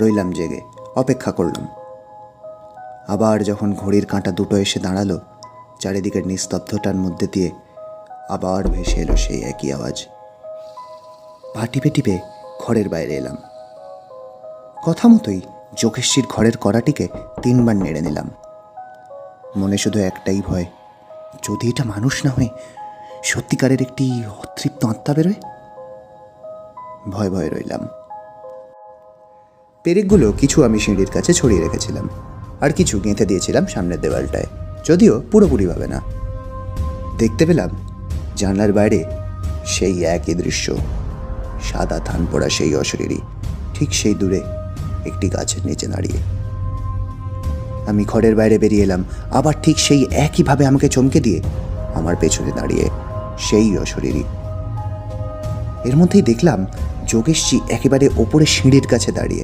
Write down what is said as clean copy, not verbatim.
রইলাম জেগে, অপেক্ষা করলাম। আবার যখন ঘড়ির কাঁটা দুটো এসে দাঁড়ালো, চারিদিকের নিস্তব্ধতার মধ্যে দিয়ে আবার ভেসে এলো সেই একই আওয়াজ। পা টিপে টিপে ঘরের বাইরে এলাম। কথা মতোই যোগেশজির ঘরের কড়াটিকে 3 বার নেড়ে নিলাম। মনে শুধু একটাই ভয়, যদি এটা মানুষ না হয়ে সত্যিকারের একটি অতৃপ্ত আত্মা বেরোয়। ভয় ভয় রইলাম। পেরেকগুলো কিছু আমি সিঁড়ির কাছে ছড়িয়ে রেখেছিলাম, আর কিছু গেঁথে দিয়েছিলাম সামনের দেওয়ালটায়, যদিও পুরোপুরিভাবে না। দেখতে পেলাম জানলার বাইরে সেই একই দৃশ্য, সাদা থান পড়া সেই অশরীরী ঠিক সেই দূরে একটি গাছের নিচে দাঁড়িয়ে। আমি ঘরের বাইরে বেরিয়ে এলাম, আবার ঠিক সেই একইভাবে আমাকে চমকে দিয়ে আমার পেছনে দাঁড়িয়ে সেই অশরীরী। এর মধ্যেই দেখলাম যোগেশজি একেবারে ওপরে সিঁড়ির কাছে দাঁড়িয়ে।